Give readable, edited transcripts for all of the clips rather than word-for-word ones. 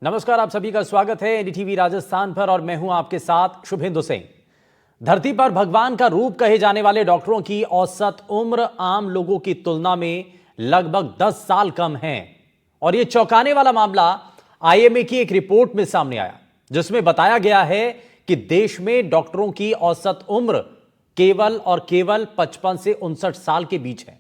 नमस्कार, आप सभी का स्वागत है एनडीटीवी राजस्थान पर और मैं हूं आपके साथ शुभेंदु सिंह। धरती पर भगवान का रूप कहे जाने वाले डॉक्टरों की औसत उम्र आम लोगों की तुलना में लगभग 10 साल कम है और यह चौंकाने वाला मामला आईएमए की एक रिपोर्ट में सामने आया, जिसमें बताया गया है कि देश में डॉक्टरों की औसत उम्र केवल और केवल 55 से 59 साल के बीच है,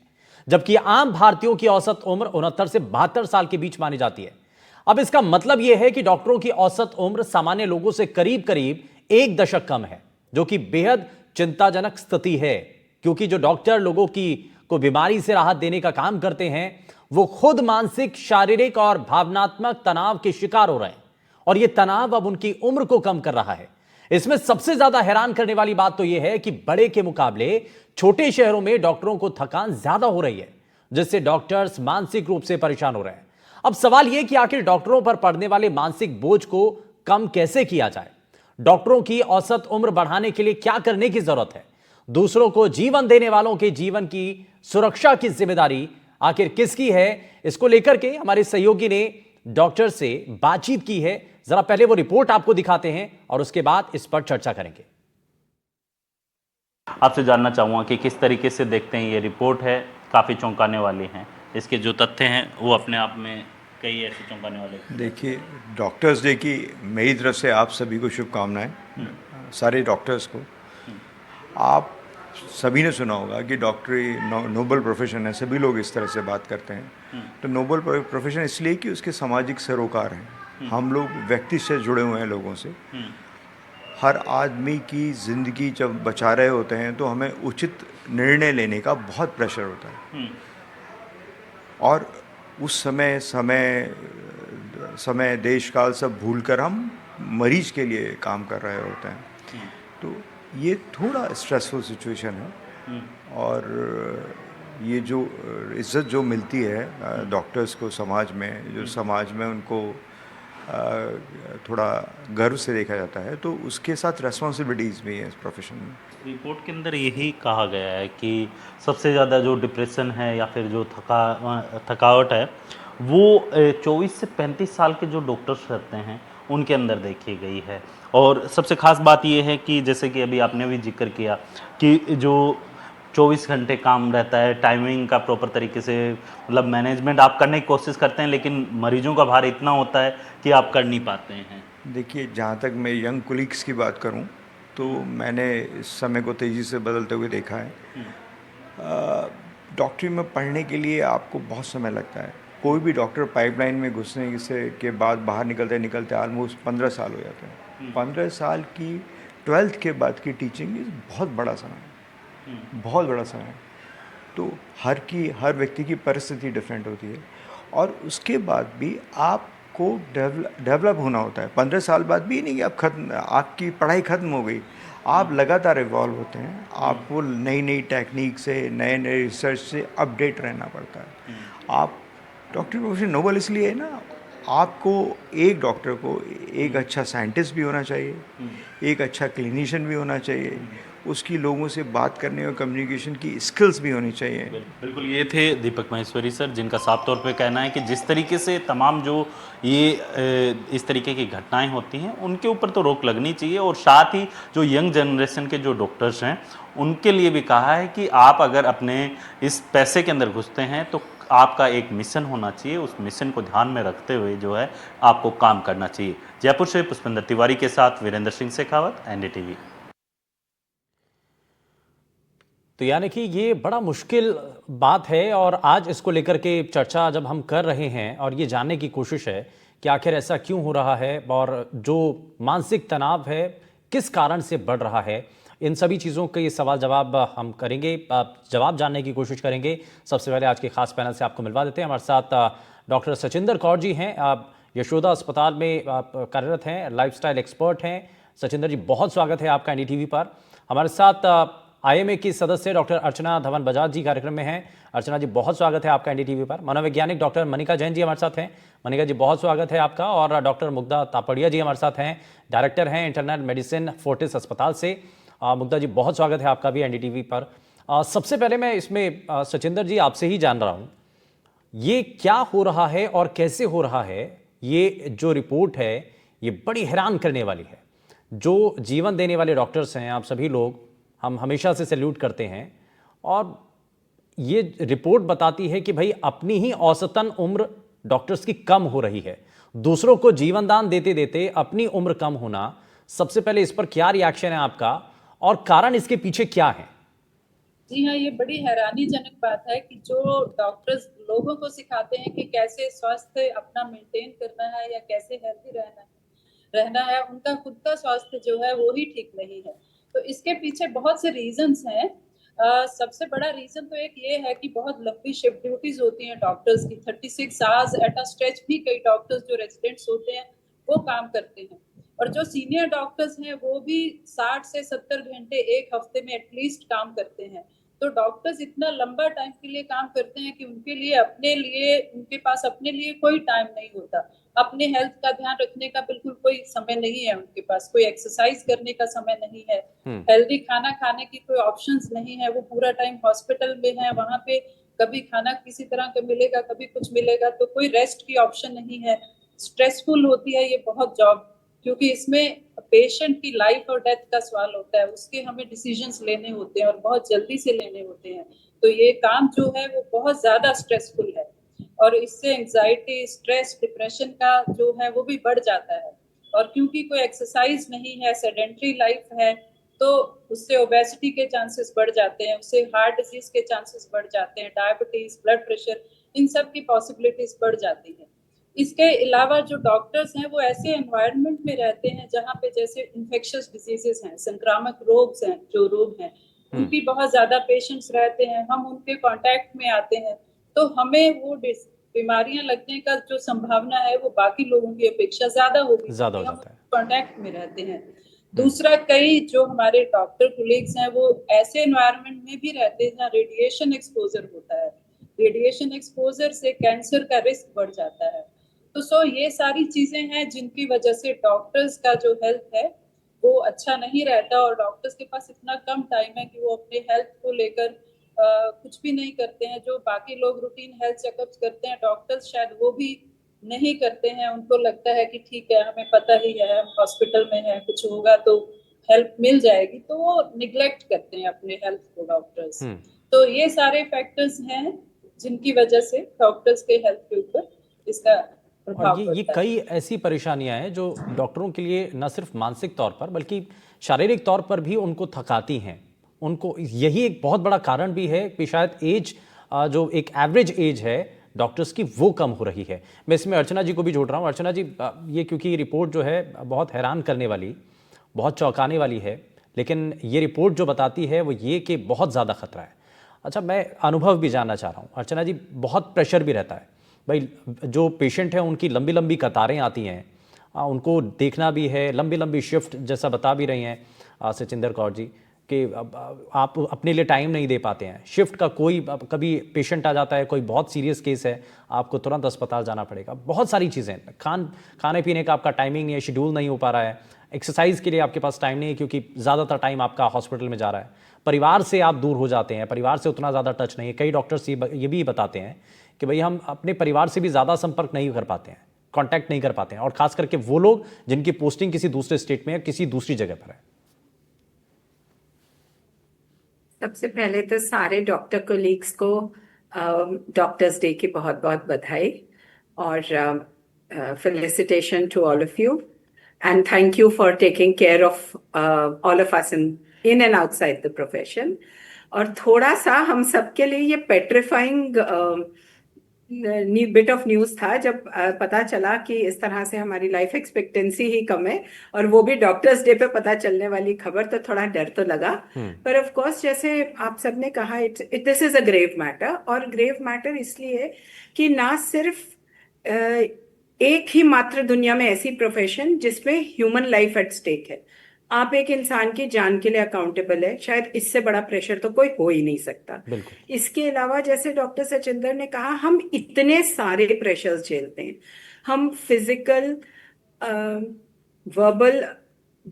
जबकि आम भारतीयों की औसत उम्र 69 से 72 साल के बीच मानी जाती है। अब इसका मतलब यह है कि डॉक्टरों की औसत उम्र सामान्य लोगों से करीब करीब 1 दशक कम है, जो कि बेहद चिंताजनक स्थिति है, क्योंकि जो डॉक्टर लोगों को बीमारी से राहत देने का काम करते हैं, वो खुद मानसिक, शारीरिक और भावनात्मक तनाव के शिकार हो रहे हैं और यह तनाव अब उनकी उम्र को कम कर रहा है। इसमें सबसे ज्यादा हैरान करने वाली बात तो यह है कि बड़े के मुकाबले छोटे शहरों में डॉक्टरों को थकान ज्यादा हो रही है, जिससे डॉक्टर्स मानसिक रूप से परेशान हो रहे हैं। अब सवाल यह कि आखिर डॉक्टरों पर पड़ने वाले मानसिक बोझ को कम कैसे किया जाए? डॉक्टरों की औसत उम्र बढ़ाने के लिए क्या करने की जरूरत है? दूसरों को जीवन देने वालों के जीवन की सुरक्षा की जिम्मेदारी आखिर किसकी है? इसको लेकर के हमारे सहयोगी ने डॉक्टर से बातचीत की है। जरा पहले वो रिपोर्ट आपको दिखाते हैं और उसके बाद इस पर चर्चा करेंगे। आपसे जानना चाहूँगा कि किस तरीके से देखते हैं ये रिपोर्ट है, काफ़ी चौंकाने वाली हैं। इसके जो तथ्य हैं वो अपने आप में कई ऐसे चौंकाने वाले। देखिए, डॉक्टर्स डे की मेरी तरफ से आप सभी को शुभकामनाएं, सारे डॉक्टर्स को। आप सभी ने सुना होगा कि डॉक्टरी नोबल प्रोफेशन है, सभी लोग इस तरह से बात करते हैं। तो नोबल प्रोफेशन इसलिए कि उसके सामाजिक सरोकार हैं। हम लोग व्यक्ति से जुड़े हुए हैं लोगों से। हर आदमी की ज़िंदगी जब बचा रहे होते हैं तो हमें उचित निर्णय लेने का बहुत प्रेशर होता है और उस समय देश काल सब भूलकर हम मरीज के लिए काम कर रहे होते हैं। तो ये थोड़ा स्ट्रेसफुल सिचुएशन है और ये जो इज्जत जो मिलती है डॉक्टर्स को समाज में, जो समाज में उनको थोड़ा गर्व से देखा जाता है, तो उसके साथ रेस्पॉन्सिबिलिटीज़ भी हैं इस प्रोफेशन में। रिपोर्ट के अंदर यही कहा गया है कि सबसे ज़्यादा जो डिप्रेशन है या फिर जो थकावट है वो 24 से 35 साल के जो डॉक्टर्स रहते हैं उनके अंदर देखी गई है। और सबसे ख़ास बात ये है कि जैसे कि अभी आपने भी जिक्र किया कि जो 24 घंटे काम रहता है, टाइमिंग का प्रॉपर तरीके से मतलब मैनेजमेंट आप करने की कोशिश करते हैं, लेकिन मरीजों का भार इतना होता है कि आप कर नहीं पाते हैं। देखिए, जहाँ तक मैं यंग कोलीग्स की बात करूँ तो मैंने इस समय को तेज़ी से बदलते हुए देखा है। डॉक्टरी में पढ़ने के लिए आपको बहुत समय लगता है। कोई भी डॉक्टर पाइपलाइन में घुसने के बाद बाहर निकलते ऑलमोस्ट 15 साल हो जाते हैं। 15 साल की 12th के बाद की टीचिंग बहुत बड़ा समय है, बहुत बड़ा समय है। तो हर व्यक्ति की परिस्थिति डिफरेंट होती है और उसके बाद भी आपको डेवलप होना होता है। 15 साल बाद भी नहीं कि आपकी पढ़ाई ख़त्म हो गई, आप लगातार इवॉल्व होते हैं। आपको नई नई टेक्निक से, नए नए रिसर्च से अपडेट रहना पड़ता है। आप डॉक्टरी प्रोफेशन नोबल इसलिए है ना, आपको एक डॉक्टर को एक अच्छा साइंटिस्ट भी होना चाहिए, एक अच्छा क्लिनिशियन भी होना चाहिए, उसकी लोगों से बात करने और कम्युनिकेशन की स्किल्स भी होनी चाहिए। बिल्कुल, ये थे दीपक माहेश्वरी सर, जिनका साफ तौर पे कहना है कि जिस तरीके से तमाम जो ये इस तरीके की घटनाएं होती हैं उनके ऊपर तो रोक लगनी चाहिए और साथ ही जो यंग जनरेशन के जो डॉक्टर्स हैं उनके लिए भी कहा है कि आप अगर अपने इस पैसे के अंदर घुसते हैं तो आपका एक मिशन होना चाहिए, उस मिशन को ध्यान में रखते हुए जो है आपको काम करना चाहिए। जयपुर से पुष्पेंद्र तिवारी के साथ वीरेंद्र सिंह शेखावत, एनडीटीवी। तो यानी कि ये बड़ा मुश्किल बात है और आज इसको लेकर के चर्चा जब हम कर रहे हैं और ये जानने की कोशिश है कि आखिर ऐसा क्यों हो रहा है और जो मानसिक तनाव है किस कारण से बढ़ रहा है, इन सभी चीज़ों के ये सवाल जवाब हम करेंगे, जवाब जानने की कोशिश करेंगे। सबसे पहले आज के खास पैनल से आपको मिलवा देते हैं। हमारे साथ डॉक्टर सचिंदर कौर जी हैं, यशोदा अस्पताल में कार्यरत हैं, लाइफस्टाइल एक्सपर्ट हैं। सचिंदर जी, बहुत स्वागत है आपका एनडीटीवी पर। हमारे साथ आईएमए की सदस्य डॉक्टर अर्चना धवन बजाज जी कार्यक्रम में हैं। अर्चना जी, बहुत स्वागत है आपका एनडीटीवी पर। मनोवैज्ञानिक डॉक्टर मनिका जैन जी हमारे साथ हैं। मनिका जी, बहुत स्वागत है आपका। और डॉक्टर मुग्धा तापड़िया जी हमारे साथ हैं, डायरेक्टर हैं इंटरनल मेडिसिन फोर्टिस अस्पताल से। मुग्धा जी, बहुत स्वागत है आपका भी एनडीटीवी पर। सबसे पहले मैं इसमें सचिंदर जी आपसे ही जान रहा हूँ, ये क्या हो रहा है और कैसे हो रहा है ये जो रिपोर्ट है ये बड़ी हैरान करने वाली है। जो जीवन देने वाले डॉक्टर्स हैं, आप सभी लोग, हम हमेशा से सैल्यूट करते हैं। और ये रिपोर्ट बताती है कि भाई अपनी ही औसतन उम्र डॉक्टर्स की कम हो रही है। दूसरों को जीवन दान देते देते अपनी उम्र कम होना, सबसे पहले इस पर क्या रिएक्शन है आपका और कारण इसके पीछे क्या है? जी हाँ, ये बड़ी हैरानीजनक बात है कि जो डॉक्टर्स लोगों को सिखाते हैं कि कैसे स्वास्थ्य अपना मेंटेन करना है या कैसे हेल्दी रहना है, उनका खुद का स्वास्थ्य जो है वो ही ठीक नहीं है। तो इसके पीछे बहुत से रीजंस हैं। सबसे बड़ा रीजन तो एक ये है कि बहुत लंबी शिफ्ट ड्यूटीज होती हैं डॉक्टर्स की। 36 आवर्स एट अ स्ट्रेच भी कई डॉक्टर्स जो रेजिडेंट्स होते हैं वो काम करते हैं। और जो सीनियर डॉक्टर्स हैं वो भी 60 से 70 घंटे एक हफ्ते में एटलीस्ट काम करते हैं। तो डॉक्टर्स इतना लंबा टाइम के लिए काम करते हैं कि उनके पास अपने लिए कोई टाइम नहीं होता। अपने हेल्थ का ध्यान रखने का बिल्कुल कोई समय नहीं है उनके पास। कोई एक्सरसाइज करने का समय नहीं है, हेल्दी खाना खाने की कोई ऑप्शंस नहीं है। वो पूरा टाइम हॉस्पिटल में है, वहां पे कभी खाना किसी तरह का मिलेगा, कभी कुछ मिलेगा, तो कोई रेस्ट की ऑप्शन नहीं है। स्ट्रेसफुल होती है ये बहुत जॉब, क्योंकि इसमें पेशेंट की लाइफ और डेथ का सवाल होता है। उसके हमें डिसीजंस लेने होते हैं और बहुत जल्दी से लेने होते हैं। तो ये काम जो है वो बहुत ज्यादा स्ट्रेसफुल है और इससे एंजाइटी, स्ट्रेस, डिप्रेशन का जो है वो भी बढ़ जाता है। और क्योंकि कोई एक्सरसाइज नहीं है, सेडेंट्री लाइफ है, तो उससे ओबेसिटी के चांसेस बढ़ जाते हैं, उससे हार्ट डिजीज के चांसेस बढ़ जाते हैं, डायबिटीज, ब्लड प्रेशर, इन सब की पॉसिबिलिटीज बढ़ जाती है। इसके अलावा जो डॉक्टर्स हैं वो ऐसे एनवायरनमेंट में रहते हैं जहाँ पे जैसे इन्फेक्शियस डिजीजेस हैं, संक्रामक रोग हैं, जो रोग हैं उनकी बहुत ज्यादा पेशेंट्स रहते हैं। हम उनके कांटेक्ट में आते हैं तो हमें वो बीमारियां लगने का जो संभावना है वो बाकी लोगों की अपेक्षा ज्यादा होगी, ज्यादा हो क्योंकि हम जाता है। कांटेक्ट में रहते हैं। दूसरा, कई जो हमारे डॉक्टर कोलीग्स हैं वो ऐसे एनवायरनमेंट में भी रहते हैं जहाँ रेडिएशन एक्सपोजर होता है। रेडिएशन एक्सपोजर से कैंसर का रिस्क बढ़ जाता है। तो ये सारी चीजें हैं जिनकी वजह से डॉक्टर्स का जो हेल्थ है वो अच्छा नहीं रहता और डॉक्टर्स के पास इतना कम टाइम है कि वो अपने हेल्थ को लेकर कुछ भी नहीं करते हैं। जो बाकी लोग रूटीन हेल्थ चेकअप्स करते हैं, डॉक्टर्स शायद वो भी नहीं करते हैं। उनको लगता है कि ठीक है, हमें पता ही है, हम हॉस्पिटल में हैं, कुछ होगा तो हेल्प मिल जाएगी, तो वो निग्लेक्ट करते हैं अपने हेल्थ को डॉक्टर्स। तो ये सारे फैक्टर्स हैं जिनकी वजह से डॉक्टर्स के हेल्थ के ऊपर इसका और प्रभाव ये पड़ता है। कई ऐसी परेशानियां हैं जो डॉक्टरों के लिए न सिर्फ मानसिक तौर पर बल्कि शारीरिक तौर पर भी उनको थकाती हैं। उनको यही एक बहुत बड़ा कारण भी है कि शायद एज, जो एक एवरेज एज है डॉक्टर्स की, वो कम हो रही है। मैं इसमें अर्चना जी को भी जोड़ रहा हूँ। अर्चना जी, ये क्योंकि रिपोर्ट जो है बहुत हैरान करने वाली, बहुत चौंकाने वाली है, लेकिन ये रिपोर्ट जो बताती है वो ये कि बहुत ज़्यादा खतरा है। अच्छा, मैं अनुभव भी जानना चाह रहा हूँ अर्चना जी। बहुत प्रेशर भी रहता है भाई, जो पेशेंट हैं उनकी लंबी लंबी कतारें आती हैं, उनको देखना भी है, लंबी लंबी शिफ्ट, जैसा बता भी रही हैं सचिंदर कौर जी कि आप अपने लिए टाइम नहीं दे पाते हैं। शिफ्ट का कोई, कभी पेशेंट आ जाता है, कोई बहुत सीरियस केस है, आपको तुरंत अस्पताल जाना पड़ेगा। बहुत सारी चीज़ें, खाने पीने का आपका टाइमिंग नहीं है, शेड्यूल नहीं हो पा रहा है, एक्सरसाइज के लिए आपके पास टाइम नहीं है क्योंकि ज़्यादातर टाइम आपका हॉस्पिटल में जा रहा है, परिवार से आप दूर हो जाते हैं, परिवार से उतना ज़्यादा टच नहीं है। कई डॉक्टर्स ये भी बताते हैं कि भाई हम अपने परिवार से भी ज़्यादा संपर्क नहीं कर पाते हैं, कांटेक्ट नहीं कर पाते हैं, और खास करके वो लोग जिनकी पोस्टिंग किसी दूसरे स्टेट में या किसी दूसरी जगह पर है। सबसे पहले तो सारे डॉक्टर कोलीग्स को डॉक्टर्स डे की बहुत बहुत बधाई और felicitation to all of you and thank you for taking care of all of us in and outside the profession. और थोड़ा सा हम सबके लिए ये पेट्रिफाइंग बिट ऑफ न्यूज था जब पता चला कि इस तरह से हमारी लाइफ एक्सपेक्टेंसी ही कम है, और वो भी डॉक्टर्स डे पे पता चलने वाली खबर। तो थोड़ा डर तो लगा, पर ऑफ कोर्स जैसे आप सबने कहा, this is a grave matter. और ग्रेव मैटर इसलिए कि ना सिर्फ एक ही मात्र दुनिया में ऐसी प्रोफेशन जिसमें ह्यूमन लाइफ एट स्टेक है। आप एक इंसान की जान के लिए अकाउंटेबल है, शायद इससे बड़ा प्रेशर तो कोई हो ही नहीं सकता। इसके अलावा जैसे डॉक्टर सचिंदर ने कहा, हम इतने सारे प्रेशर्स झेलते हैं। हम फिजिकल, वर्बल,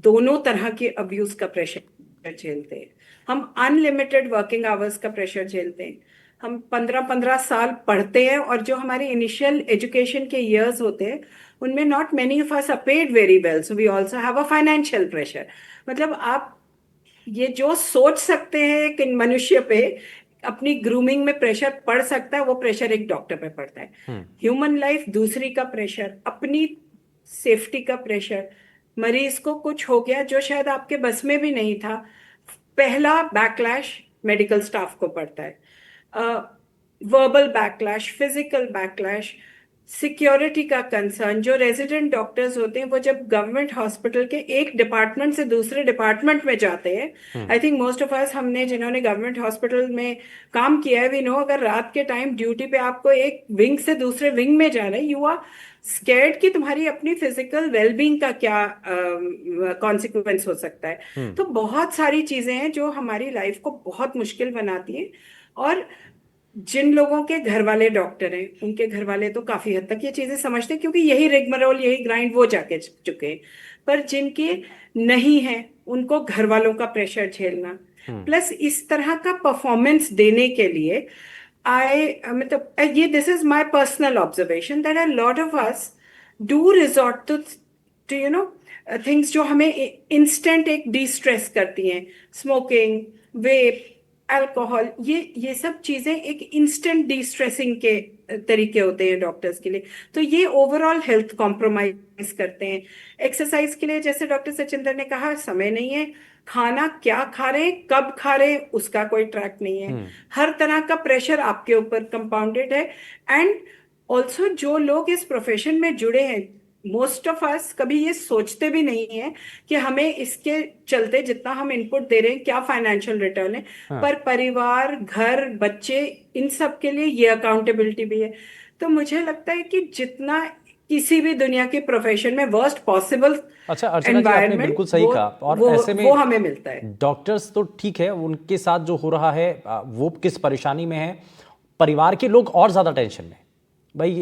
दोनों तरह के अब्यूज का प्रेशर झेलते हैं। हम अनलिमिटेड वर्किंग आवर्स का प्रेशर झेलते हैं। हम 15-15 साल पढ़ते हैं, और जो हमारे इनिशियल एजुकेशन के ईयर्स होते हैं उनमें not many of us are paid very well, so we also have a financial pressure. मतलब आप ये जो सोच सकते हैं कि मनुष्य पे अपनी ग्रूमिंग में प्रेशर पड़ सकता है, वो प्रेशर एक डॉक्टर पे पड़ता है। ह्यूमन लाइफ दूसरी का प्रेशर, अपनी सेफ्टी का प्रेशर, मरीज को कुछ हो गया जो शायद आपके बस में भी नहीं था, पहला बैकलैश मेडिकल स्टाफ को पड़ता है। Verbal backlash, physical backlash, security का कंसर्न। जो रेजिडेंट डॉक्टर्स होते हैं वो जब गवर्नमेंट हॉस्पिटल के एक डिपार्टमेंट से दूसरे डिपार्टमेंट में जाते हैं, I think most of us, हमने जिन्होंने गवर्नमेंट हॉस्पिटल में काम किया है, वी नो, अगर रात के टाइम ड्यूटी पे आपको एक विंग से दूसरे विंग में जाना है, यू आर स्कैर्ड कि तुम्हारी अपनी फिजिकल वेलबींग का क्या कॉन्सिक्वेंस हो सकता है। तो बहुत सारी चीजें हैं जो हमारी लाइफ को बहुत मुश्किल बनाती हैं। और जिन लोगों के घर वाले डॉक्टर हैं उनके घर वाले तो काफी हद तक ये चीजें समझते हैं, क्योंकि यही रिगमरोल, यही ग्राइंड वो जाके चुके हैं। पर जिनके नहीं है उनको घर वालों का प्रेशर झेलना, प्लस इस तरह का परफॉर्मेंस देने के लिए मतलब ये, this is my personal observation that a lot of us do resort to you know things जो हमें इंस्टेंट एक डी स्ट्रेस करती हैं। स्मोकिंग, वेप, अल्कोहल, ये सब चीजें एक इंस्टेंट डी स्ट्रेसिंग के तरीके होते हैं डॉक्टर्स के लिए। तो ये ओवरऑल हेल्थ कॉम्प्रोमाइज करते हैं। एक्सरसाइज के लिए, जैसे डॉक्टर सचिंदर ने कहा, समय नहीं है। खाना क्या खा रहे हैं, कब खा रहे हैं, उसका कोई ट्रैक नहीं है। हर तरह का प्रेशर आपके ऊपर कंपाउंडेड है। एंड ऑल्सो जो लोग इस प्रोफेशन में जुड़े हैं, मोस्ट ऑफ अस कभी ये सोचते भी नहीं है कि हमें इसके चलते जितना हम इनपुट दे रहे हैं क्या फाइनेंशियल रिटर्न है। पर परिवार, घर, बच्चे, इन सब के लिए ये अकाउंटेबिलिटी भी है। तो मुझे लगता है कि जितना किसी भी दुनिया के प्रोफेशन में वर्स्ट पॉसिबल अच्छा अर्चना जी, आपने बिल्कुल सही कहा। और ऐसे में वो हमें मिलता है। डॉक्टर्स तो ठीक है, उनके साथ जो हो रहा है वो किस परेशानी में है, परिवार के लोग और ज्यादा टेंशन में। भाई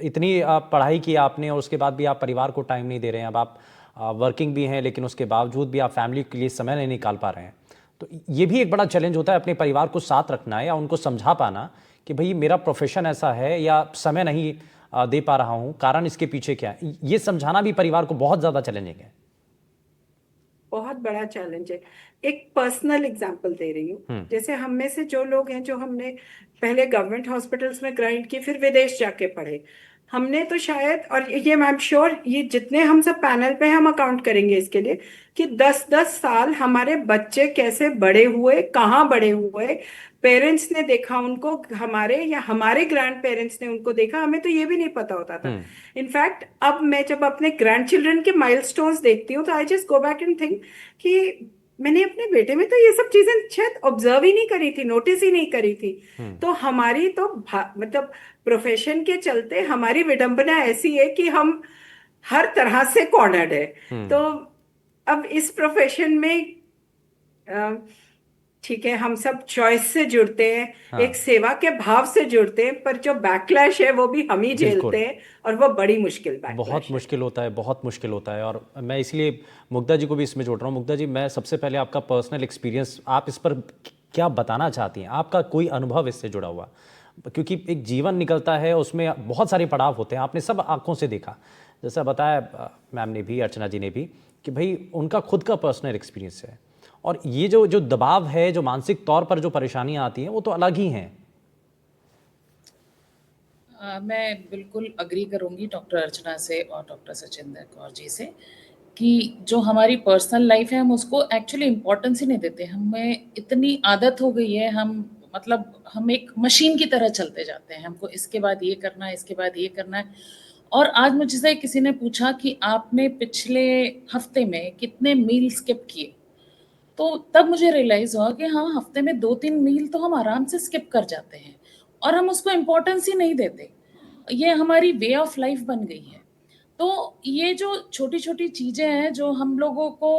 इतनी पढ़ाई की आपने और उसके बाद भी आप परिवार को टाइम नहीं दे रहे हैं। अब आप वर्किंग भी हैं, लेकिन उसके बावजूद भी आप फैमिली के लिए समय नहीं निकाल पा रहे हैं। तो ये भी एक बड़ा चैलेंज होता है, अपने परिवार को साथ रखना है या उनको समझा पाना कि भाई मेरा प्रोफेशन ऐसा है या समय नहीं दे पा रहा हूं, कारण इसके पीछे क्या है। ये समझाना भी परिवार को बहुत ज्यादा चैलेंजिंग है। बहुत बड़ा चैलेंज है। एक पर्सनल एग्जांपल दे रही हूँ। जैसे हम में से जो लोग हैं जो हमने पहले गवर्नमेंट हॉस्पिटल्स में ग्राइंड की, फिर विदेश जाके पढ़े, हमने तो शायद, और ये आई एम श्योर ये जितने हम सब पैनल पे हम अकाउंट करेंगे इसके लिए, कि 10-10 साल हमारे बच्चे कैसे बड़े हुए, कहाँ बड़े हुए, पेरेंट्स ने देखा उनको, हमारे या हमारे ग्रैंड पेरेंट्स ने उनको देखा, हमें तो ये भी नहीं पता होता था। इनफैक्ट अब मैं जब अपने ग्रैंड चिल्ड्रन के माइलस्टोन्स देखती हूँ तो I just go back and think कि मैंने अपने बेटे में तो ये सब चीजें शायद ऑब्जर्व ही नहीं करी थी, नोटिस ही नहीं करी थी। तो हमारी तो मतलब प्रोफेशन के चलते हमारी विडंबना ऐसी है कि हम हर तरह से कॉर्नर्ड है। तो अब इस प्रोफेशन में ठीक है, हम सब चॉइस से जुड़ते हैं, एक सेवा के भाव से जुड़ते हैं, पर जो बैकलैश है वो भी हम ही झेलते हैं, और वो बड़ी मुश्किल बैकलैश बहुत मुश्किल होता है, बहुत मुश्किल होता है। और मैं इसलिए मुग्धा जी को भी इसमें जोड़ रहा हूँ। मुग्धा जी, मैं सबसे पहले आपका पर्सनल एक्सपीरियंस, आप इस पर क्या बताना चाहती हैं, आपका कोई अनुभव इससे जुड़ा हुआ, क्योंकि एक जीवन निकलता है, उसमें बहुत सारे पड़ाव होते हैं, आपने सब आंखों से देखा, जैसा बताया मैम ने भी, अर्चना जी ने भी, कि भाई उनका खुद का पर्सनल एक्सपीरियंस है। और ये जो दबाव है, जो मानसिक तौर पर जो परेशानियां आती हैं, वो तो अलग ही हैं। मैं बिल्कुल अग्री करूंगी डॉक्टर अर्चना से और डॉक्टर सचिंदर कौर जी से कि जो हमारी पर्सनल लाइफ है हम उसको एक्चुअली इम्पोर्टेंस ही नहीं देते। हमें इतनी आदत हो गई है, हम एक मशीन की तरह चलते जाते हैं। हमको इसके बाद ये करना है, इसके बाद ये करना है। और आज मुझसे किसी ने पूछा कि आपने पिछले हफ्ते में कितने मील स्किप किए, तो तब मुझे रियलाइज हुआ कि हाँ, हफ्ते में 2-3 मील तो हम आराम से स्किप कर जाते हैं और हम उसको इम्पोर्टेंस ही नहीं देते। ये हमारी वे ऑफ लाइफ बन गई है। तो ये जो छोटी छोटी चीजें हैं जो हम लोगों को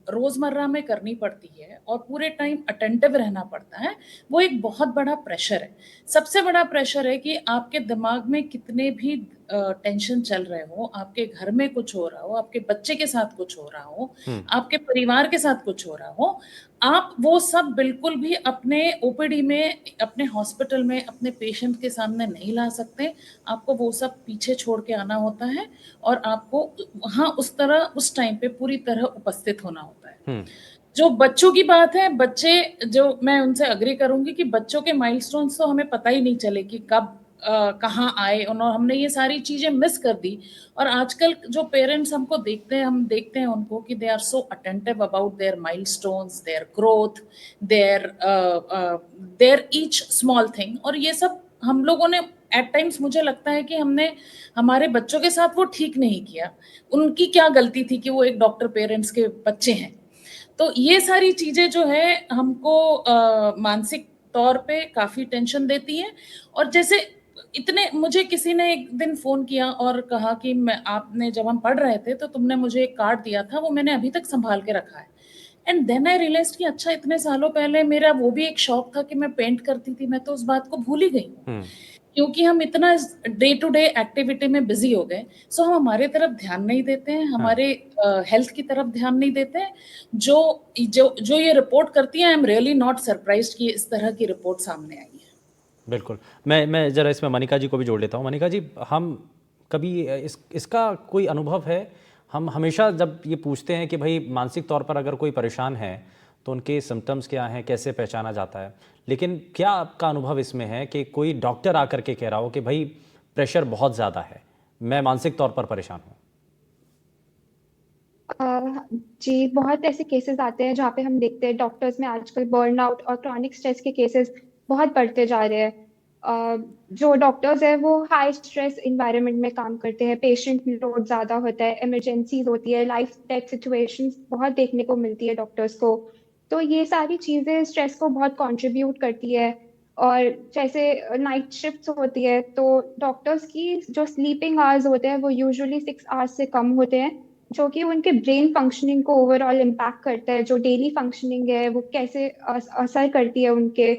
रोजमर्रा में करनी पड़ती है और पूरे टाइम अटेंटिव रहना पड़ता है, वो एक बहुत बड़ा प्रेशर है। सबसे बड़ा प्रेशर है कि आपके दिमाग में कितने भी टेंशन चल रहे हो, आपके घर में कुछ हो रहा हो, आपके बच्चे के साथ कुछ हो रहा हो, आपके परिवार के साथ कुछ हो रहा हो, आप वो सब बिल्कुल भी अपने ओपीडी में, अपने हॉस्पिटल में, अपने पेशेंट के सामने नहीं ला सकते। आपको वो सब पीछे छोड़ के आना होता है और आपको वहाँ उस तरह उस टाइम पे पूरी तरह उपस्थित होना होता है। जो बच्चों की बात है, बच्चे, जो मैं उनसे अग्री करूंगी कि बच्चों के माइलस्टोन्स तो हमें पता ही नहीं चले कि कब कहाँ आए, और हमने ये सारी चीजें मिस कर दी। और आजकल जो पेरेंट्स हमको देखते हैं, हम देखते हैं उनको कि they are so attentive about their milestones, their growth, their their each small thing. और ये सब हम लोगों ने एट टाइम्स, मुझे लगता है कि हमने हमारे बच्चों के साथ वो ठीक नहीं किया। उनकी क्या गलती थी कि वो एक डॉक्टर पेरेंट्स के बच्चे हैं। तो ये सारी चीजें जो है हमको मानसिक तौर पे काफी टेंशन देती है। और जैसे इतने, मुझे किसी ने एक दिन फोन किया और कहा कि आपने, जब हम पढ़ रहे थे तो तुमने मुझे एक कार्ड दिया था, वो मैंने अभी तक संभाल के रखा है। एंड देन आई रियलाइज कि अच्छा, इतने सालों पहले मेरा वो भी एक शौक था कि मैं पेंट करती थी, मैं तो उस बात को भूल ही गई हूँ, क्योंकि हम इतना डे टू डे एक्टिविटी में बिजी हो गए। सो हम हमारे तरफ ध्यान नहीं देते हैं, हमारे हेल्थ की तरफ ध्यान नहीं देते हैं। जो जो जो ये रिपोर्ट करती है, I am really not surprised कि इस तरह की रिपोर्ट सामने आई है। बिल्कुल। मैं ज़रा इसमें मनिका जी को भी जोड़ लेता हूँ। मनिका जी, हम कभी इसका कोई अनुभव है? हम हमेशा जब ये पूछते हैं कि भाई मानसिक तौर पर अगर कोई परेशान है तो उनके सिम्टम्स क्या हैं, कैसे पहचाना जाता है, लेकिन क्या आपका अनुभव इसमें है कि कोई डॉक्टर आकर के कह रहा हो कि भाई प्रेशर बहुत ज़्यादा है, मैं मानसिक तौर पर परेशान हूँ? जी, बहुत ऐसे केसेस आते हैं जहाँ पे हम देखते हैं डॉक्टर्स में आजकल बर्नआउट और क्रॉनिक स्ट्रेस के केसेस बहुत बढ़ते जा रहे हैं। जो डॉक्टर्स हैं वो हाई स्ट्रेस इन्वायरमेंट में काम करते हैं, पेशेंट लोड ज़्यादा होता है, इमरजेंसीज होती है, लाइफ डेथ सिचुएशंस बहुत देखने को मिलती है डॉक्टर्स को। तो ये सारी चीज़ें स्ट्रेस को बहुत कंट्रीब्यूट करती है। और जैसे नाइट शिफ्ट्स होती है तो डॉक्टर्स की जो स्लीपिंग आवर्स होते हैं वो यूजुअली 6 आवर्स से कम होते हैं, जो कि उनके ब्रेन फंक्शनिंग को ओवरऑल इम्पैक्ट करता है। जो डेली फंक्शनिंग है वो कैसे असर करती है उनके,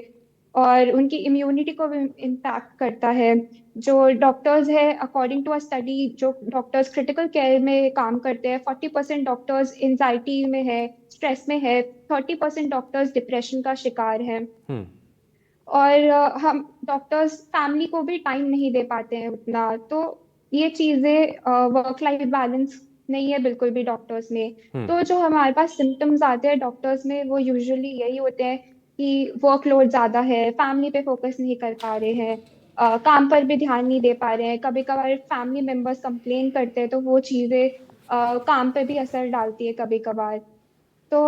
और उनकी इम्यूनिटी को भी इम्पैक्ट करता है। जो डॉक्टर्स है, अकॉर्डिंग टू अ स्टडी, जो डॉक्टर्स क्रिटिकल केयर में काम करते हैं, 40% डॉक्टर्स एंजाइटी में है, स्ट्रेस में है, 30% डॉक्टर्स डिप्रेशन का शिकार है। और हम डॉक्टर्स फैमिली को भी टाइम नहीं दे पाते हैं उतना। तो ये चीजें, वर्क लाइफ बैलेंस नहीं है बिल्कुल भी डॉक्टर्स में। तो जो हमारे पास सिम्टम्स आते हैं डॉक्टर्स में वो यूजुअली यही होते हैं कि वर्कलोड ज्यादा है, फैमिली पे फोकस नहीं कर पा रहे हैं, काम पर भी ध्यान नहीं दे पा रहे हैं। कभी कभार फैमिली मेंबर्स कंप्लेन करते हैं तो वो चीजें काम पे भी असर डालती है कभी कभार। तो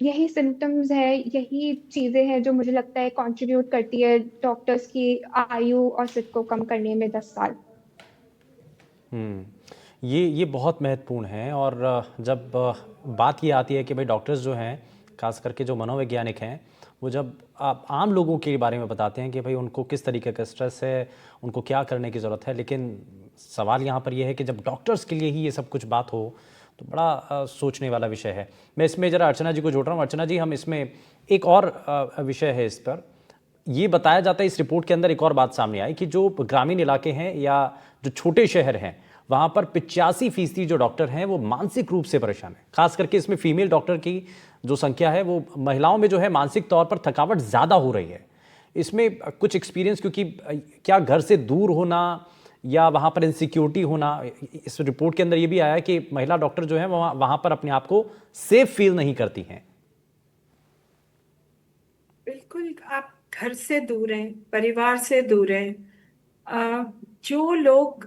यही सिम्टम्स है, यही चीजें हैं जो मुझे लगता है कंट्रीब्यूट करती है डॉक्टर्स की आयु औसत को कम करने में 10 साल। ये बहुत महत्वपूर्ण है। और जब बात ये आती है कि भाई डॉक्टर्स जो हैं, खास करके जो मनोवैज्ञानिक हैं, वो जब आप आम लोगों के बारे में बताते हैं कि भाई उनको किस तरीके का स्ट्रेस है, उनको क्या करने की ज़रूरत है, लेकिन सवाल यहाँ पर यह है कि जब डॉक्टर्स के लिए ही ये सब कुछ बात हो तो बड़ा सोचने वाला विषय है। मैं इसमें ज़रा अर्चना जी को जोड़ रहा हूँ। अर्चना जी, हम इसमें एक और विषय है, इस पर ये बताया जाता है, इस रिपोर्ट के अंदर एक और बात सामने आई कि जो ग्रामीण इलाके हैं या जो छोटे शहर हैं, वहाँ पर 85% जो डॉक्टर हैं वो मानसिक रूप से परेशान हैं। खास करके इसमें फीमेल डॉक्टर की जो संख्या है, वो महिलाओं में जो है मानसिक तौर पर थकावट ज़्यादा हो रही है। इसमें कुछ एक्सपीरियंस, क्योंकि क्या घर से दूर होना या वहाँ पर इनसिक्योरिटी होना, इस रिपोर्ट के अंदर ये भी आया कि महिला डॉक्टर जो है वहाँ पर अपने आप को सेफ फील नहीं करती हैं। बिल्कुल, आप घर से दूर हैं, परिवार से दूर हैं। जो लोग,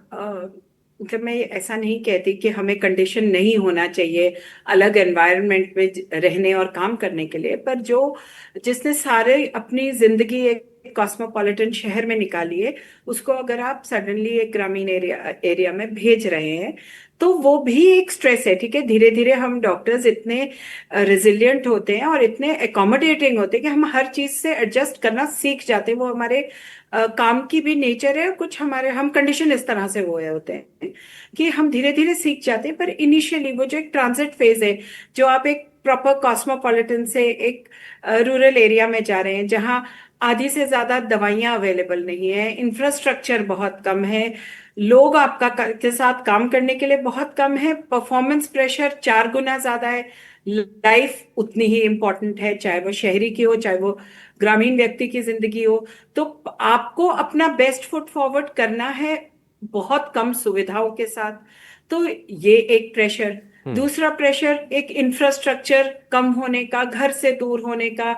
मतलब मैं ऐसा नहीं कहती कि हमें कंडीशन नहीं होना चाहिए अलग एनवायरनमेंट में रहने और काम करने के लिए, पर जिसने सारे अपनी जिंदगी एक कॉस्मोपॉलिटन शहर में निकाली है, उसको अगर आप सडनली एक ग्रामीण एरिया में भेज रहे हैं तो वो भी एक स्ट्रेस है। ठीक है, धीरे धीरे हम डॉक्टर्स इतने रेजिलियंट होते हैं और इतने अकोमोडेटिंग होते हैं कि हम हर चीज से एडजस्ट करना सीख जाते हैं। वो हमारे काम की भी नेचर है। कुछ हम कंडीशन इस तरह से हुए होते हैं कि हम धीरे धीरे सीख जाते हैं। पर इनिशियली वो जो एक ट्रांजिट फेज है, जो आप एक प्रॉपर कॉस्मोपॉलिटन से एक रूरल एरिया में जा रहे हैं जहाँ आधी से ज्यादा दवाइयाँ अवेलेबल नहीं है, इंफ्रास्ट्रक्चर बहुत कम है, लोग आपका के साथ काम करने के लिए बहुत कम है, परफॉर्मेंस प्रेशर 4 गुना ज्यादा है, लाइफ उतनी ही इम्पोर्टेंट है, चाहे वो शहरी की हो चाहे वो ग्रामीण व्यक्ति की जिंदगी हो। तो आपको अपना बेस्ट फुट फॉरवर्ड करना है बहुत कम सुविधाओं के साथ। तो ये एक प्रेशर। दूसरा प्रेशर एक इंफ्रास्ट्रक्चर कम होने का, घर से दूर होने का।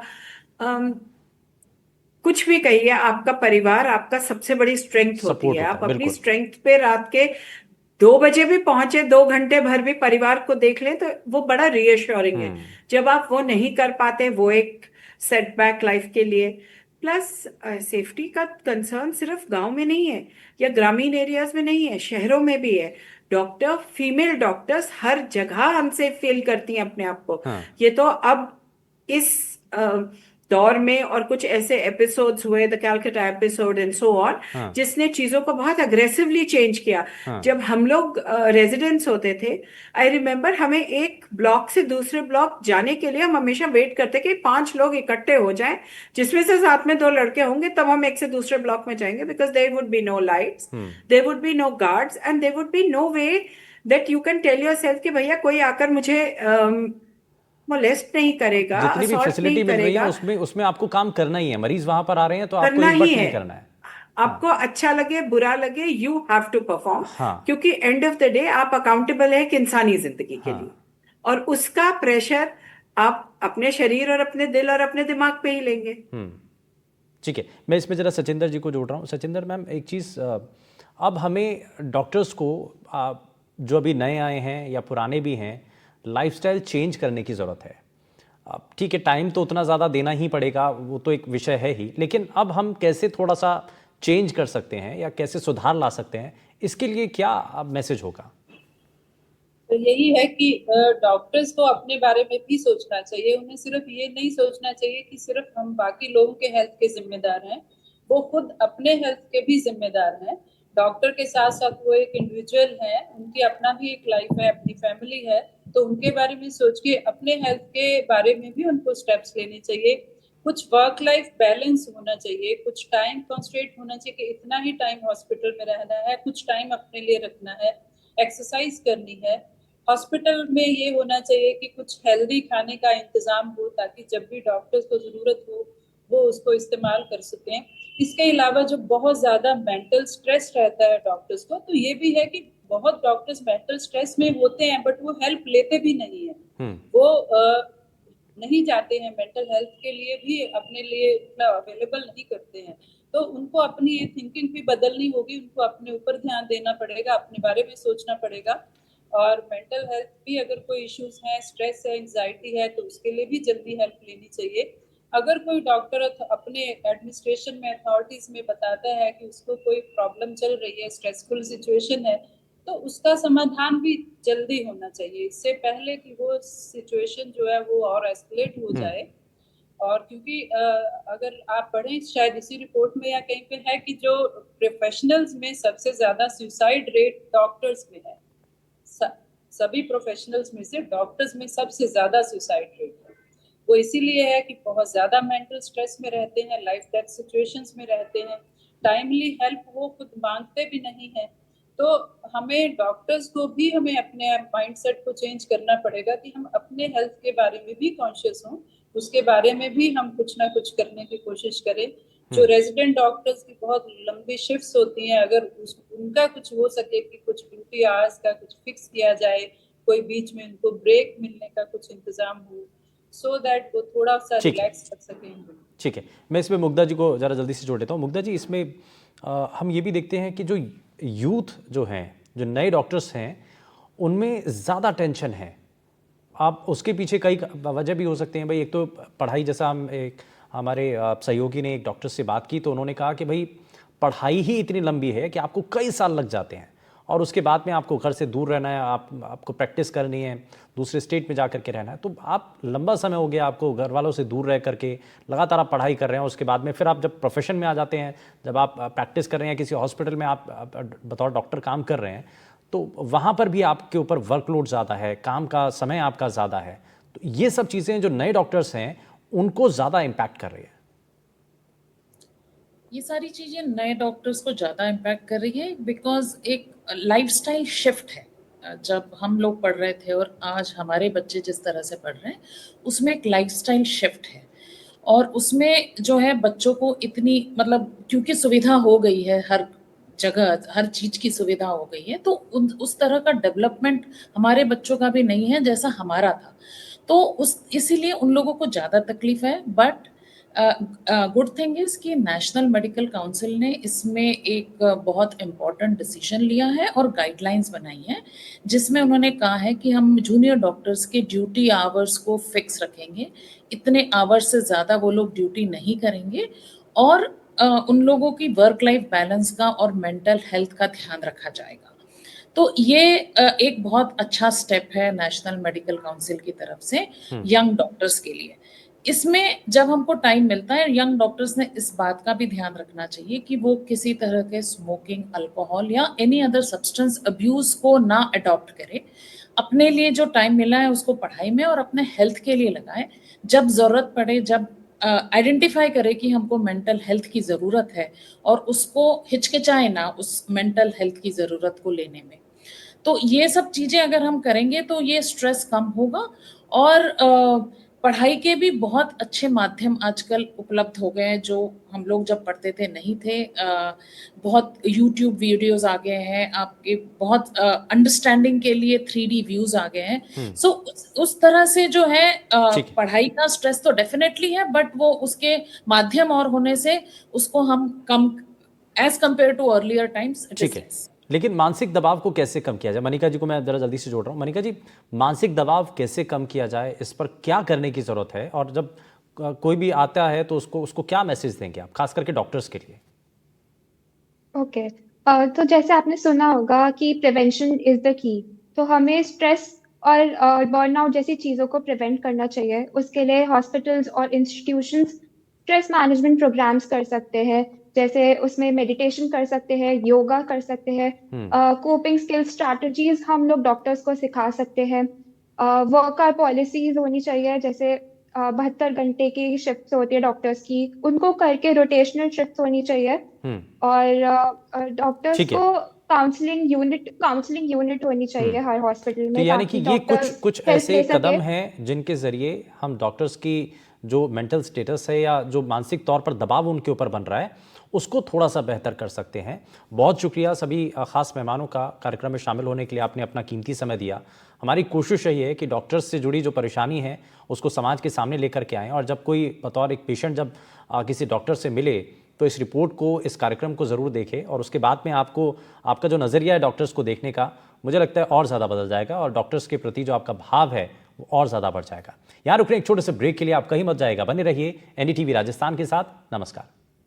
कुछ भी कहिए, आपका परिवार आपका सबसे बड़ी स्ट्रेंथ होती सपोर्ट है। होता आप है, अपनी बिल्कुल। स्ट्रेंथ पे रात के 2 बजे भी पहुंचे, 2 घंटे भर भी परिवार को देख लें, तो वो बड़ा रीअश्योरिंग है। जब आप वो नहीं कर पाते, वो एक सेटबैक लाइफ के लिए। प्लस सेफ्टी का कंसर्न सिर्फ गांव में नहीं है या ग्रामीण एरियाज में नहीं है, शहरों में भी है। डॉक्टर, फीमेल डॉक्टर्स हर जगह अनसेफ फील करती हैं अपने आप को। हाँ। ये तो अब इस दौर में और कुछ ऐसे एपिसोड्स हुए, the Calcutta episode and so on, हाँ। जिसने चीजों को बहुत अग्रेसिवली चेंज किया। हाँ। जब हम लोग रेजिडेंट्स होते थे, आई रिमेम्बर, हमें एक ब्लॉक से दूसरे ब्लॉक जाने के लिए हम हमेशा वेट करते कि 5 लोग इकट्ठे हो जाएं, जिसमें से साथ में 2 लड़के होंगे, तब हम एक से दूसरे ब्लॉक में जाएंगे, because there would be no lights, there would be no guards and there would be no way that you can tell yourself कि भैया कोई आकर मुझे मोलेस्ट नहीं करेगा, जितनी भी असॉल्ट फैसिलिटी नहीं मिल रही है करेगा। उसमें उसमें आपको काम करना ही है। मरीज वहां पर आ रहे हैं तो आपको करना एक ही बट है। नहीं करना है। आपको अच्छा लगे बुरा लगे, यू हैव टू परफॉर्म। हाँ। क्योंकि एंड ऑफ द डे आप अकाउंटेबल है एक इंसानी जिंदगी के लिए, और उसका प्रेशर आप अपने शरीर और अपने दिल और अपने दिमाग पे ही लेंगे। ठीक है, मैं इसमें जरा सचिंदर जी को जोड़ रहा हूँ। सचिंदर मैम, एक चीज़, अब हमें डॉक्टर्स को, जो अभी नए आए हैं या पुराने भी हैं, लाइफस्टाइल चेंज करने की ज़रूरत है। अब ठीक है, टाइम तो उतना ज़्यादा देना ही पड़ेगा, वो तो एक विषय है ही, लेकिन अब हम कैसे थोड़ा सा चेंज कर सकते हैं या कैसे सुधार ला सकते हैं, इसके लिए क्या अब मैसेज होगा? तो यही है कि डॉक्टर्स को अपने बारे में भी सोचना चाहिए। उन्हें सिर्फ ये नहीं सोचना चाहिए कि सिर्फ हम बाकी लोगों के हेल्थ के जिम्मेदार हैं, वो खुद अपने हेल्थ के भी जिम्मेदार हैं। डॉक्टर के साथ साथ वो एक इंडिविजुअल है, उनकी अपना भी एक लाइफ है, अपनी फैमिली है, तो उनके बारे में सोच के अपने हेल्थ के बारे में भी उनको स्टेप्स लेने चाहिए। कुछ वर्क लाइफ बैलेंस होना चाहिए, कुछ टाइम कॉन्स्ट्रेंट होना चाहिए कि इतना ही टाइम हॉस्पिटल में रहना है, कुछ टाइम अपने लिए रखना है, एक्सरसाइज करनी है। हॉस्पिटल में ये होना चाहिए कि कुछ हेल्दी खाने का इंतजाम हो, ताकि जब भी डॉक्टर्स को जरूरत हो वो उसको इस्तेमाल कर सकें। इसके अलावा जो बहुत ज्यादा मेंटल स्ट्रेस रहता है डॉक्टर्स को, तो ये भी है कि बहुत डॉक्टर्स मेंटल स्ट्रेस में होते हैं बट वो हेल्प लेते भी नहीं है। वो नहीं जाते हैं मेंटल हेल्थ के लिए भी, अपने लिए इतना अवेलेबल नहीं करते हैं। तो उनको अपनी ये थिंकिंग भी बदलनी होगी, उनको अपने ऊपर ध्यान देना पड़ेगा, अपने बारे में सोचना पड़ेगा। और मेंटल हेल्थ भी अगर कोई इश्यूज हैं, स्ट्रेस है, एंजाइटी है, तो उसके लिए भी जल्दी हेल्प लेनी चाहिए। अगर कोई डॉक्टर अपने एडमिनिस्ट्रेशन में, अथॉरिटीज में बताता है कि उसको कोई प्रॉब्लम चल रही है, स्ट्रेसफुल सिचुएशन है, तो उसका समाधान भी जल्दी होना चाहिए, इससे पहले कि वो सिचुएशन जो है वो और एस्केलेट हो जाए। और क्योंकि अगर आप पढ़ें, शायद इसी रिपोर्ट में या कहीं पे है कि जो प्रोफेशनल्स में सबसे ज्यादा सुसाइड रेट डॉक्टर्स में है। सभी प्रोफेशनल्स में से डॉक्टर्स में सबसे ज्यादा सुसाइड रेट है। वो इसीलिए है कि बहुत ज्यादा मेंटल स्ट्रेस में रहते हैं, लाइफ डेथ सिचुएशंस में रहते हैं, टाइमली हेल्प वो खुद मांगते भी नहीं है। तो हमें डॉक्टर्स को भी हमें अपने माइंडसेट को चेंज करना पड़ेगा कि हम अपने हेल्थ के बारे में भी कॉन्शियस हों, उसके बारे में भी हम कुछ ना कुछ करने की कोशिश करें। जो रेजिडेंट डॉक्टर्स की बहुत लंबी शिफ्ट्स होती हैं, अगर उनका कुछ हो सके कि कुछ ड्यूटी आवर्स का कुछ फिक्स किया जाए, कोई बीच में उनको ब्रेक मिलने का कुछ इंतजाम हो, सो दैट वो थोड़ा सा रिलैक्स कर सकें। ठीक है, मैं इसमें मुग्धा जी को ज़रा जल्दी से जोड़ देता हूँ। मुग्धा जी, इसमें हम ये भी देखते हैं कि जो यूथ जो हैं, जो नए डॉक्टर्स हैं, उनमें ज़्यादा टेंशन है। आप उसके पीछे कई वजह भी हो सकते हैं भाई। एक तो पढ़ाई, जैसा हम एक हमारे सहयोगी ने एक डॉक्टर से बात की तो उन्होंने कहा कि भाई पढ़ाई ही इतनी लंबी है कि आपको कई साल लग जाते हैं, और उसके बाद में आपको घर से दूर रहना है, आपको प्रैक्टिस करनी है, दूसरे स्टेट में जा कर के रहना है, तो आप लंबा समय हो गया आपको घर वालों से दूर रह करके, लगातार आप पढ़ाई कर रहे हैं। उसके बाद में फिर आप जब प्रोफेशन में आ जाते हैं, जब आप प्रैक्टिस कर रहे हैं, किसी हॉस्पिटल में आप बतौर डॉक्टर काम कर रहे हैं, तो वहाँ पर भी आपके ऊपर वर्कलोड ज़्यादा है, काम का समय आपका ज़्यादा है। तो तो ये सब चीज़ें जो नए डॉक्टर्स हैं उनको ज़्यादा इम्पैक्ट कर रही है। ये सारी चीजें नए डॉक्टर्स को ज्यादा इम्पैक्ट कर रही है बिकॉज एक लाइफस्टाइल शिफ्ट है। जब हम लोग पढ़ रहे थे और आज हमारे बच्चे जिस तरह से पढ़ रहे हैं उसमें एक लाइफस्टाइल शिफ्ट है और उसमें जो है बच्चों को इतनी मतलब क्योंकि सुविधा हो गई है, हर जगह हर चीज की सुविधा हो गई है, तो उस तरह का डेवलपमेंट हमारे बच्चों का भी नहीं है जैसा हमारा था। तो उस इसीलिए उन लोगों को ज्यादा तकलीफ है। बट गुड थिंग इज कि नेशनल मेडिकल काउंसिल ने इसमें एक बहुत इम्पोर्टेंट डिसीजन लिया है और गाइडलाइंस बनाई हैं जिसमें उन्होंने कहा है कि हम जूनियर डॉक्टर्स के ड्यूटी आवर्स को फिक्स रखेंगे, इतने आवर्स से ज़्यादा वो लोग ड्यूटी नहीं करेंगे और उन लोगों की वर्क लाइफ बैलेंस का और मेंटल हेल्थ का ध्यान रखा जाएगा। तो ये एक बहुत अच्छा स्टेप है नेशनल मेडिकल काउंसिल की तरफ से यंग डॉक्टर्स के लिए। इसमें जब हमको टाइम मिलता है यंग डॉक्टर्स ने इस बात का भी ध्यान रखना चाहिए कि वो किसी तरह के स्मोकिंग, अल्कोहल या एनी अदर सब्सटेंस अब्यूज को ना अडॉप्ट करे। अपने लिए जो टाइम मिला है उसको पढ़ाई में और अपने हेल्थ के लिए लगाए। जब जरूरत पड़े, जब आइडेंटिफाई करे कि हमको मेंटल हेल्थ की ज़रूरत है और उसको हिचकिचाए ना उस मेंटल हेल्थ की ज़रूरत को लेने में। तो ये सब चीज़ें अगर हम करेंगे तो ये स्ट्रेस कम होगा और पढ़ाई के भी बहुत अच्छे माध्यम आजकल उपलब्ध हो गए हैं जो हम लोग जब पढ़ते थे नहीं थे। बहुत यूट्यूब वीडियोस आ गए हैं, आपके बहुत अंडरस्टैंडिंग के लिए 3D व्यूज आ गए हैं। सो उस तरह से जो है ठीक है। पढ़ाई का स्ट्रेस तो डेफिनेटली है बट वो उसके माध्यम और होने से उसको हम कम as compare to earlier times it ठीक इज है, लेस। लेकिन मानसिक दबाव को कैसे कम किया जाए? मनिका जी को मैं जरा जल्दी से जोड़ रहा हूँ। मनिका जी, मानसिक दबाव कैसे कम किया जाए, इस पर क्या करने की जरूरत है? और जब कोई भी आता है तो उसको उसको क्या मैसेज देंगे आप, खास करके डॉक्टर्स के लिए? ओके। तो जैसे आपने सुना होगा कि प्रिवेंशन इज द की। तो हमें स्ट्रेस और बर्नआउट जैसी चीज़ों को प्रिवेंट करना चाहिए। उसके लिए हॉस्पिटल्स और इंस्टीट्यूशंस स्ट्रेस मैनेजमेंट प्रोग्राम्स कर सकते हैं। जैसे उसमें मेडिटेशन कर सकते हैं, योगा कर सकते हैं, कोपिंग स्किल स्ट्रैटेजीज हम लोग डॉक्टर्स को सिखा सकते हैं। वर्क आवर पॉलिसीज होनी चाहिए, जैसे 72 घंटे की शिफ्ट होती है डॉक्टर्स की, उनको करके रोटेशनल शिफ्ट होनी चाहिए। और डॉक्टर्स ठीक है। को काउंसलिंग यूनिट होनी चाहिए हर हॉस्पिटल तो में, यानी कि ताकि ये डॉक्टर्स कुछ हेल्प ऐसे ले सके। कदम हैं जिनके जरिए हम डॉक्टर्स की जो मेंटल स्टेटस है या जो मानसिक तौर पर दबाव उनके ऊपर बन रहा है उसको थोड़ा सा बेहतर कर सकते हैं। बहुत शुक्रिया सभी खास मेहमानों का कार्यक्रम में शामिल होने के लिए, आपने अपना कीमती समय दिया। हमारी कोशिश यही है कि डॉक्टर्स से जुड़ी जो परेशानी है उसको समाज के सामने लेकर के आएँ, और जब कोई बतौर एक पेशेंट जब किसी डॉक्टर से मिले तो इस रिपोर्ट को, इस कार्यक्रम को ज़रूर देखें, और उसके बाद में आपको आपका जो नज़रिया है डॉक्टर्स को देखने का, मुझे लगता है और ज़्यादा बदल जाएगा और डॉक्टर्स के प्रति जो आपका भाव है वो और ज़्यादा बढ़ जाएगा। यहाँ रुकने एक छोटे से ब्रेक के लिए आप कहीं मत जाएगा, बने रहिए एनडीटीवी राजस्थान के साथ। नमस्कार।